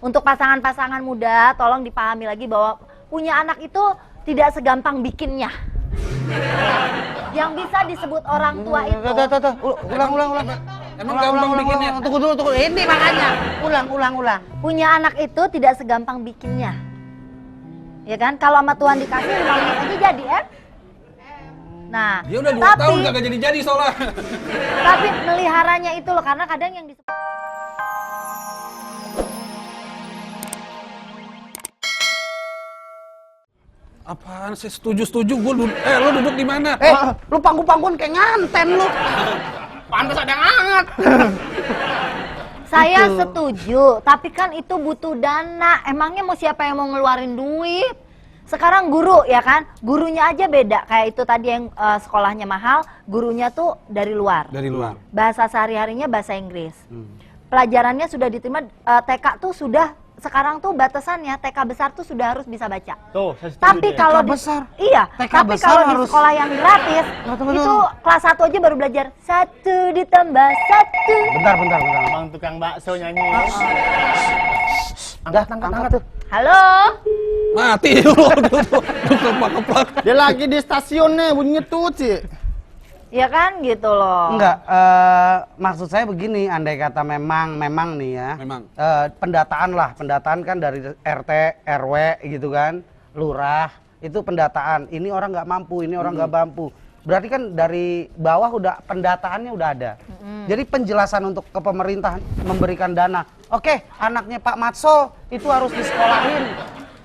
untuk pasangan-pasangan muda, tolong dipahami lagi bahwa punya anak itu tidak segampang bikinnya. Yang bisa disebut orang tua itu. Ulang. Emang gampang bikinnya? Tunggu. Ini makanya. Ulang. Punya anak itu tidak segampang bikinnya. Ya kan? Kalau sama Tuhan dikasih 5 menit aja jadi, Nah, dia udah 2 tahun kagak jadi soalnya. Tapi meliharanya itu loh, karena kadang yang disebut Apaan sih setuju? Lo duduk di mana? Lu panggung-panggungan kayak nganten lu. Pantas ada yang hangat. saya setuju, tapi kan itu butuh dana. Emangnya mau siapa yang mau ngeluarin duit? Sekarang guru ya kan, gurunya aja beda. Kayak itu tadi yang sekolahnya mahal, gurunya tuh dari luar. Bahasa sehari-harinya bahasa Inggris. Pelajarannya sudah diterima, TK tuh sudah, sekarang tuh batasannya TK besar tuh sudah harus bisa baca. Tuh, saya setuju tapi deh. kalau TK besar? Iya, TK tapi besar kalau di harus- sekolah yang gratis, itu kelas 1 aja baru belajar 1 ditambah 1. Bentar. Bang tukang bakso nyanyi. Angkat tuh. Halo? Mati lu keplak. Dia lagi di stasiun nih, bunyinya tuh sih. Ya kan gitu loh. Enggak, maksud saya begini, andai kata memang nih ya. Memang. Pendataan kan dari RT, RW gitu kan, lurah, itu pendataan. Ini orang nggak mampu, ini orang nggak mampu. Berarti kan dari bawah udah pendataannya udah ada. Jadi penjelasan untuk ke pemerintah memberikan dana. Oke, anaknya Pak Matsol itu harus disekolahin.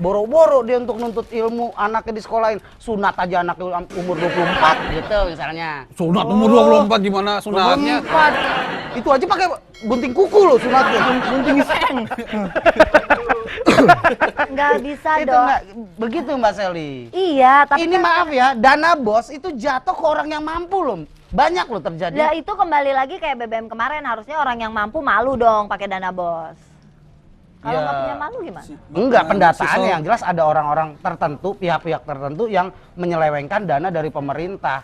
Boro-boro dia untuk nuntut ilmu, anaknya disekolahin. Sunat aja anaknya umur 24 gitu misalnya. Sunat umur 24 gimana sunatnya? 24. Itu aja pakai gunting kuku loh sunatnya. Gunting seng. Nggak bisa Itu dong. enggak begitu Mbak Seli. Iya, tapi Ini kan- maaf ya, dana bos itu jatuh ke orang yang mampu loh. Banyak loh terjadi. Ya itu kembali lagi kayak BBM kemarin, harusnya orang yang mampu malu dong pakai dana bos. Kalau Ya. nggak punya malu gimana? Enggak, pendataannya yang jelas ada orang-orang tertentu, pihak-pihak tertentu yang menyelewengkan dana dari pemerintah.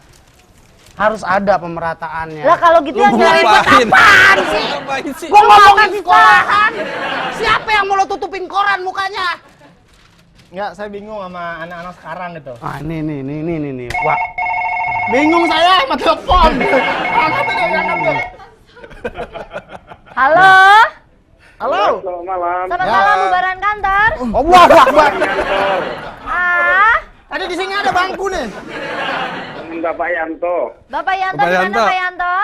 Harus ada pemerataannya. Lah kalau gitu yang nyari Apaan sih? Ngapain sih? Gua ngomongin sekolahan. Siapa yang mau lo tutupin koran mukanya? Enggak, saya bingung sama anak-anak sekarang gitu. Ah, nih. Wah, Bingung saya sama telepon. Angkat tuh. Halo? Halo. Selamat malam. Selamat malam, bubaran kantor. oh, wah. Kantor. Ah, Tadi di sini ada bangku nih. Dengan Bapak Yanto. Bapak Yanto Bapak di mana Yanto. Pak Yanto?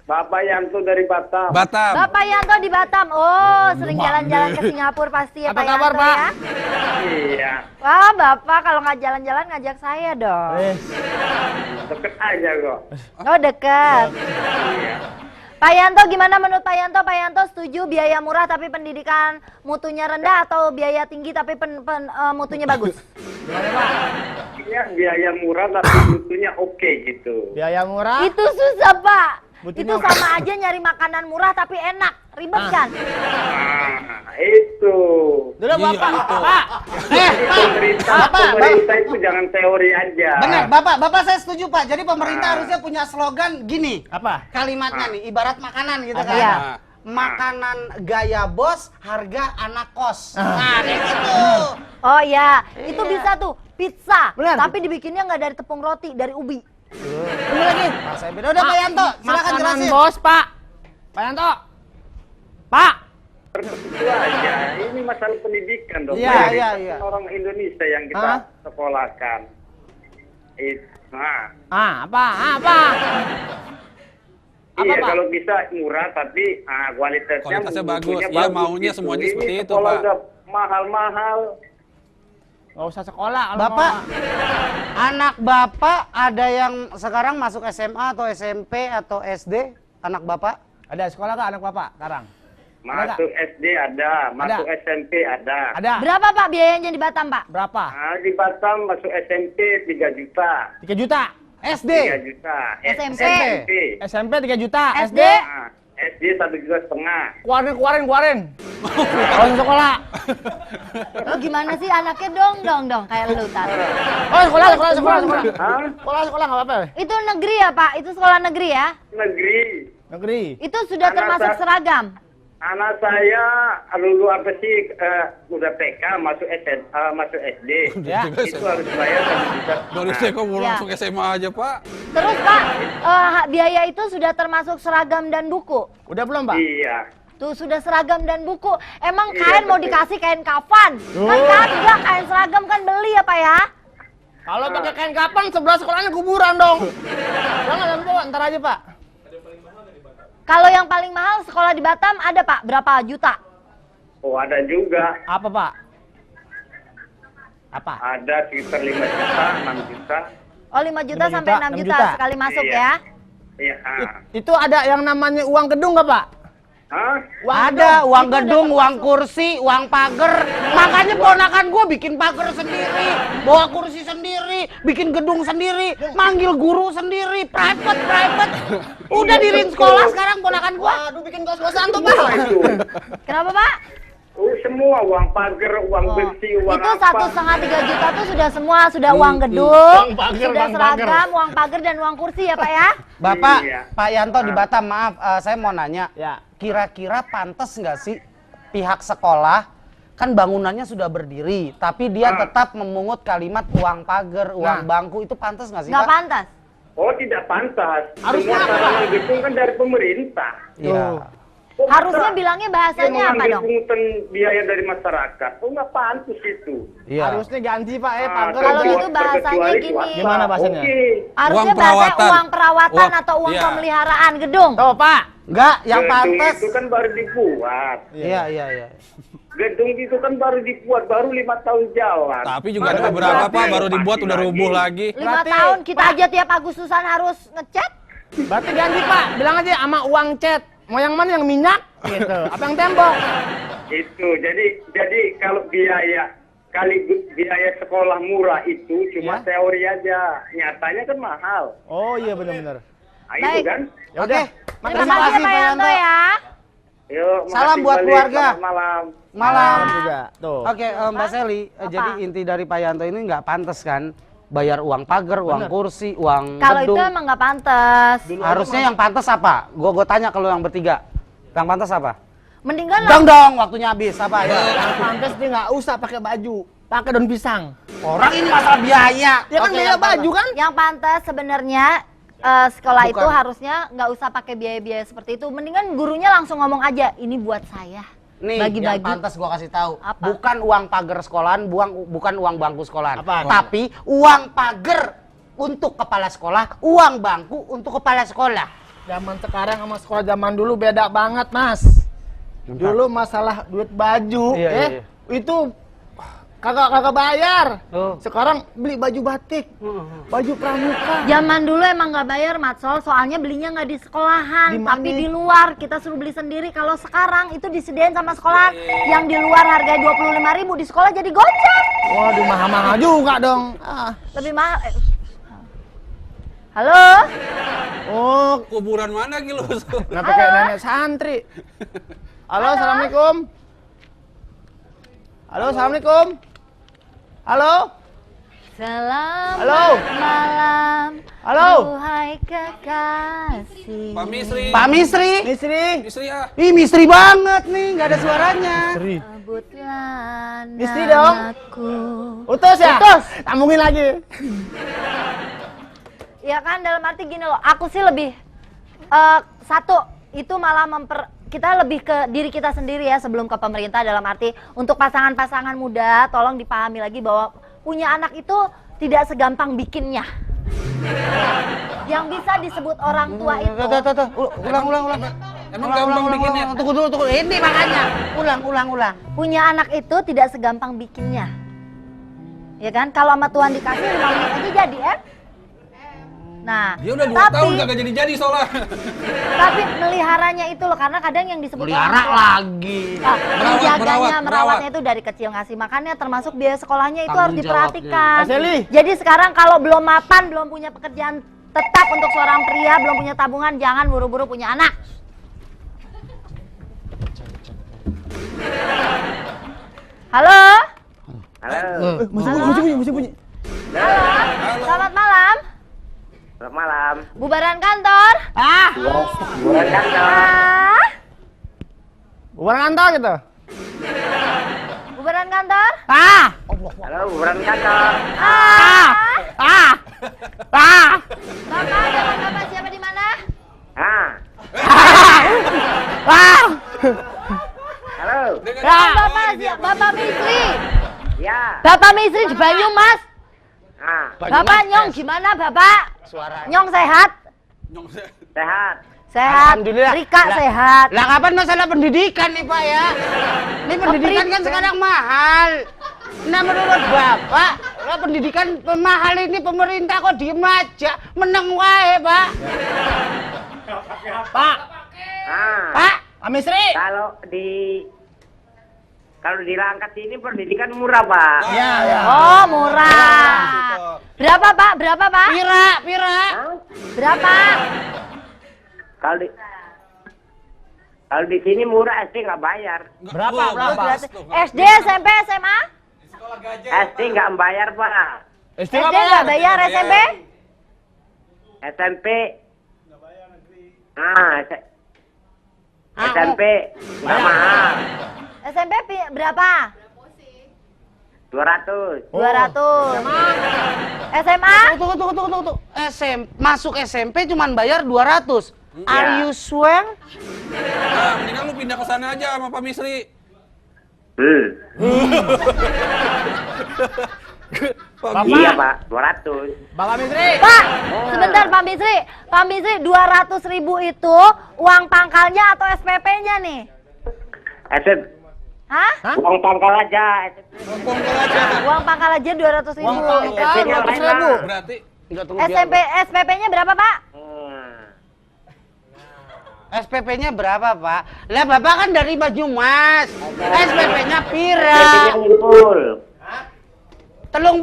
Bapak Yanto dari Batam. Batam. Bapak Yanto di Batam. Oh, sering jalan-jalan ke Singapura pasti ya Apa Pak kabar, Yanto Pak? ya. Iya. Wah, Bapak kalau nggak jalan-jalan ngajak saya dong. Deket aja kok. Oh, dekat. Iya. Pak Yanto, gimana menurut Pak Yanto? Pak Yanto setuju biaya murah tapi pendidikan mutunya rendah atau biaya tinggi tapi mutunya bagus? Iya, biaya murah tapi mutunya oke gitu. Biaya murah. Itu susah, Pak. Butuhnya Itu sama aja nyari makanan murah tapi enak. Ribet kan? Nah, itu. Dulu Iya, Bapak. itu. Pak. Pemerintah itu jangan teori aja. Benar, Bapak saya setuju Pak. Jadi pemerintah harusnya punya slogan gini. Apa? Kalimatnya nih, ibarat makanan gitu kan. Iya. Makanan gaya bos, harga anak kos. Nah, kayak gitu. Oh ya, itu bisa tuh pizza. Benar. Tapi dibikinnya nggak dari tepung roti, dari ubi. Ini lagi. Saya beda. Udah Pak Yanto, silakan Makanan jelasin. bos, Pak. Pak Yanto. Pak. Itu aja. Ini masalah pendidikan dong. Iya, Pendidikan iya. Orang Indonesia yang kita sekolahkan. Apa? Iya, Pak? kalau bisa murah tapi Kualitasnya bagus. mutunya Iya, maunya gitu. semuanya Ini seperti itu, sekolah Pak. udah mahal-mahal. Nggak usah sekolah. kalau Bapak, mau. anak Bapak ada yang sekarang masuk SMA atau SMP atau SD? Anak Bapak? Ada sekolah nggak anak Bapak sekarang? Masuk SD ada, masuk SMP ada. Ada. Berapa Pak biayanya di Batam, Pak? Berapa? Nah, di Batam masuk SMP 3 juta. 3 juta. SD? 3 juta. SMP. SMP. SMP 3 juta. SD? Nah, SD 1,5 juta. Keluarin. Kalau sekolah. Lo gimana sih anaknya dong kayak lu tadi. Oh, sekolah. Hah? Sekolah nggak apa-apa. Itu negeri ya Pak? Itu sekolah negeri ya? Negeri. Negeri. Itu sudah Anak termasuk saya- seragam. Anak saya lulu apa sih udah TK masuk masuk SD. Ya. Itu harus bayar 1 juta. Dari TK mau Ya. langsung SMA aja, Pak. Terus Pak, biaya itu sudah termasuk seragam dan buku? Udah belum, Pak? Iya. Tuh sudah seragam dan buku. Emang Iya, kain mau betul. dikasih kain kafan? Kan kagak, kain seragam kan beli ya Pak ya? Kalau pakai kain kapan sebelah sekolahnya kuburan dong. Jangan bawa, ntar aja, Pak. Kalau yang paling mahal sekolah di Batam ada Pak, berapa juta? Oh, ada juga. Apa, Pak? Apa? Ada sekitar 5 juta, 6 juta. Oh 5 juta 5 sampai juta, 6 6 juta juta. sekali masuk Iya. ya? Iya. Itu ada yang namanya uang gedung nggak, Pak? Hah? Ada uang gedung, uang kursi, uang pagar. Makanya ponakan gue bikin pagar sendiri, bawa kursi sendiri, bikin gedung sendiri, manggil guru sendiri, private. Udah diriin sekolah sekarang ponakan gue. Waduh, bikin kos-kosan tuh, Semua Pak. itu. Kenapa Pak? Semua uang pagar, uang Oh, besi, uang itu apa. 1,5 3 juta tuh sudah semua, sudah uang gedung, Uang pagar, sudah uang pagar. seragam, uang pagar dan uang kursi ya Pak ya? Bapak, Iya. Pak Yanto di Batam, maaf, saya mau nanya. Ya. Kira-kira pantas nggak sih pihak sekolah, kan bangunannya sudah berdiri, tapi dia tetap memungut kalimat uang pagar, uang bangku, itu pantas nggak sih Nggak Pak? pantas. Oh, tidak pantas. Harusnya Semua apa, sarana gedung kan dari pemerintah. Iya. Oh, Harusnya masa bilangnya dia bahasanya apa mengambil dong? pungutan biaya dari masyarakat. Oh, nggak pantas itu. Iya. Harusnya ganti, Pak, Ah, pagar. Kalau itu. gitu bahasanya terkecuali gini. swasta. Gimana bahasanya? Oke. Harusnya Uang bahasanya perawatan. uang perawatan Uang- atau uang iya. pemeliharaan gedung. Tuh, Pak. Enggak, yang Gedung pantas. itu kan baru dibuat. Iya. Gedung itu kan baru dibuat, baru 5 tahun jalan. Tapi juga ada Masa beberapa, berarti Pak, baru pasti dibuat udah rubuh lagi. 5 Berarti, tahun kita Pak. aja tiap Agustusan harus ngecat. Berarti ganti, Pak. Bilang aja sama uang cat. Mau yang mana, yang minyak? Gitu. Apa yang tembok? Itu jadi kalau biaya biaya sekolah murah itu cuma Ya. teori aja, nyatanya kan mahal. Oh iya, benar-benar. Nah, itu Baik. kan. Ya udah. Terima kasih ya Pak Yanto ya. Yuk, Salam makasih buat balik. keluarga. Selamat malam. Malam. juga. Tuh. Oke, Mbak Seli, jadi inti dari Pak Yanto ini nggak pantas kan bayar uang pagar, uang kursi, uang Kalau itu gedung. emang nggak pantas. Harusnya yang pantas apa? Gue tanya kalau yang bertiga. Yang pantas apa? Mendingan Dong, waktunya habis apa ya? Yang pantas dia nggak usah pakai baju, pakai daun pisang. Orang ini masalah biaya. Ya kan Oke, biaya yang pantas. baju kan? yang pantas sebenarnya sekolah itu Bukan. harusnya nggak usah pakai biaya-biaya seperti itu. Mendingan gurunya langsung ngomong aja, ini buat saya. Nih, yang Bagi-bagi. pantas gua kasih tahu. Apa? Bukan uang pagar sekolahan, bukan uang bangku sekolahan. Apaan? Tapi uang pagar untuk kepala sekolah, uang bangku untuk kepala sekolah. Zaman sekarang sama sekolah zaman dulu beda banget, Mas. Dulu masalah duit baju, Iya, iya. itu kagak bayar. Tuh. Sekarang beli baju batik, baju pramuka. Zaman dulu emang nggak bayar Matsol, soalnya belinya nggak di sekolahan, Di mana? tapi di luar kita suruh beli sendiri. Kalau sekarang itu disediain sama sekolah, yang di luar harganya 25.000, di sekolah jadi gocap. Waduh, mahal-mahal juga dong. Ah. Lebih mahal. Halo? Oh, Kuburan mana gitu? kenapa kayak nenek santri? Halo, assalamualaikum. Halo, assalamualaikum. Halo. Selamat Halo? malam. Halo? Duhai kekasih. Pak Misri. Pak Misri. Misri. Misri ah. Ih, misteri banget nih, nggak ada suaranya. Sebutlah Misri dong. namaku. Utus ya? Utus. Sambungin lagi. Ya kan, dalam arti gini loh, aku sih lebih satu itu malah kita lebih ke diri kita sendiri ya sebelum ke pemerintah, dalam arti untuk pasangan-pasangan muda tolong dipahami lagi bahwa punya anak itu tidak segampang bikinnya. Yang bisa disebut orang tua itu Tuh, ulang. Emang gampang bikinnya? Tunggu. Ini makanya. Ulang. punya anak itu tidak segampang bikinnya. Ya kan, kalau sama Tuhan dikasih 5 menit aja jadi kan? Nah, Dia udah 2 tahun kagak jadi soalnya. tapi meliharanya itu loh, karena kadang yang disebut Melihara orang tua, lagi. menjaganya, merawat. merawatnya itu dari kecil ngasih makannya, termasuk biaya sekolahnya itu harus Tanggung diperhatikan. Mas Eli. Jadi sekarang kalau belum mapan, belum punya pekerjaan tetap untuk seorang pria, belum punya tabungan, jangan buru-buru punya anak. Halo? Halo. Masih bunyi. Halo? Selamat malam. Selamat malam. Bubaran kantor? Bukan kantor. Bubaran kantor gitu. Bubaran kantor? Halo, bubaran kantor. Bapak dengan bapak siapa di mana? Halo. Dengan bapak siapa? Bapak Misri. Ya. Bapak Misri di Banyumas. Bapak Nyong gimana Bapak? Suaranya. Nyong sehat? Sehat. Sehat. Alhamdulillah. Rika sehat. Lah kapan masalah pendidikan nih Pak ya? Ini pendidikan kan sekarang mahal. Nah menurut Bapak, lah pendidikan mahal ini pemerintah kok diem aja, meneng wae Pak. Pak, Pak, Pak Misri. Kalau di Langkat ini pendidikan murah, Pak. Iya, ya. Oh murah. Berapa Pak? Berapa Pak? pira. Berapa? Kalau di sini murah, SD nggak bayar. Berapa? SD, SMP, SMA? SD nggak bayar, Pak. SD SD nggak bayar, SMP? SMP SMP nggak mahal. SMP berapa? 200. 200. SMA? Tunggu. Masuk SMP cuman bayar 200. Are you sure? Nah, mendingan lu pindah ke sana aja sama Pak Misri. Iya, Pak, 200. Bapak Misri. Pak, sebentar Pak Misri. Pak Misri 200.000 itu uang pangkalnya atau SPP-nya nih? Hah? Uang pangkal aja. Pongkol aja. Uang pangkal aja 200.000. Uang pangkal SMP-nya 200.000. Berarti SMP SPP-nya berapa Pak? SPP-nya berapa, Pak? Lah Bapak kan dari Banyumas. SPP-nya pira? SPP-nya ngumpul. 30.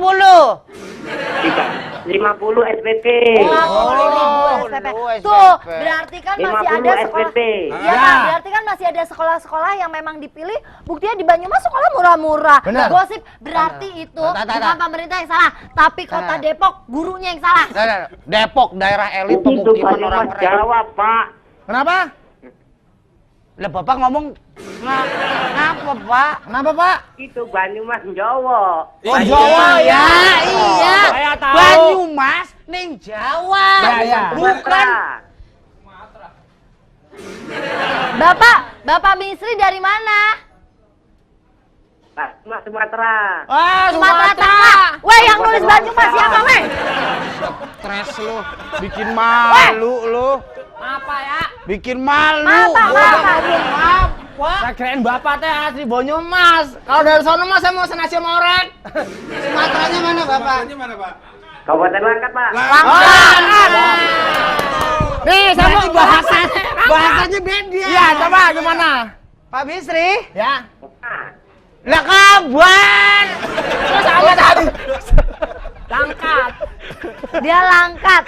50 SPP. Oh, SPP. Tuh, berarti kan masih 50 ada sekolah. SPP. Iya, Pak, berarti kan masih ada sekolah-sekolah yang memang dipilih. Buktinya di Banyumas sekolah murah-murah. Benar. Gosip berarti itu bukan pemerintah yang salah, tapi Kota Depok gurunya yang salah. Depok daerah elit Itu pemukiman orang Banyumas keren. Jawa, Pak. Kenapa? Lah Bapak ngomong ngapa, Pak? Kenapa, Pak? Itu Banyumas Jawa. Oh, Jawa ya. Iya. Saya tahu. Banyumas ning Jawa. Ya. Bukan. Bapak Misri dari mana? Banyumas Sumatera. Sumatera Tengah. Weh, yang nulis Banyumas siapa, weh? Stres lu, bikin malu lu. Apa ya? Bikin malu. Maaf. Saya kirain Bapak teh asli Banyumas. Kalau dari sono mah saya mau senasi morek. Sumateranya mana, Bapak? Sumateranya mana, Pak? Kabupaten Langkat, Pak. Nih, saya mau Bahasanya beda. Iya, coba gimana? Pak Bisri, Ya. lah kabar. Terus sama tadi. Langkat. Dia Langkat.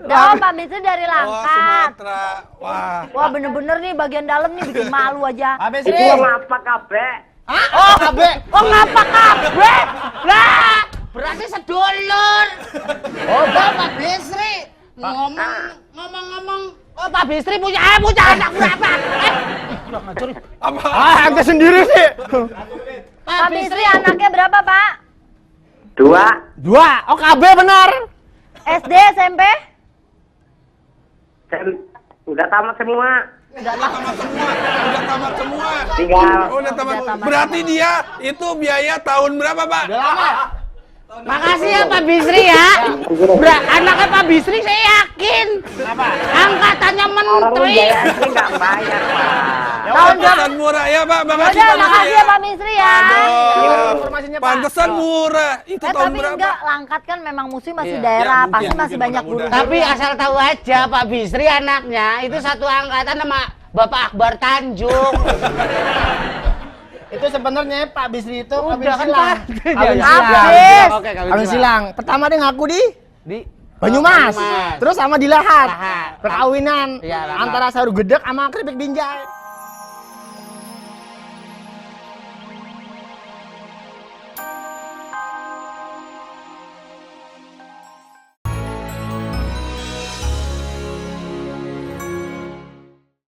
Oh, Pak Misri dari Oh, Langkat. Sumatera. Wah. Wah, bener-bener nih bagian dalam nih bikin malu aja. Habis Itu ini. ngapa kabeh? Hah? Oh, KB. Oh ngapa kabeh? Lah, berarti sedulur. Oh, Pak Bisri ngomong-ngomong. Oh, Pak Bisri punya anak berapa? Apa? Ente sendiri sih. Pak Misri anaknya berapa, Pak? 2. Oh, KB benar. SD, SMP? Udah tamat semua. Udah tamat semua. Tinggal Udah tamat. Berarti dia itu biaya tahun berapa, Pak? Udah lama ya? Makasih ya Pak Bisri ya. Anaknya Pak Bisri saya yakin. Kenapa? Angkatannya orang menteri. biaya asli nggak bayar, Pak. Pantesan murah ya, Pak. Makasih, Udah, Pak Misri makasih ya Pak Misri ya. Aduh. Informasinya, Pak. Pantesan murah. Itu tahun Tapi berapa? enggak, Langkat kan memang musuh masih Iya. daerah, Ya, mungkin, pasti masih mungkin, banyak guru. mudah-mudahan. Tapi asal tahu aja Pak Bisri anaknya itu satu angkatan sama Bapak Akbar Tanjung. Itu sebenarnya Pak Bisri itu Udah kawin kan, silang. Pak. Kawin Iya, silang. Habis. Oke, Kawin silang. Pertama dia ngaku di Di Banyumas. Banyumas. Terus sama di Lahat. Lahat. Perkawinan Iya, Lahat. antara saru gedek sama keripik binjai.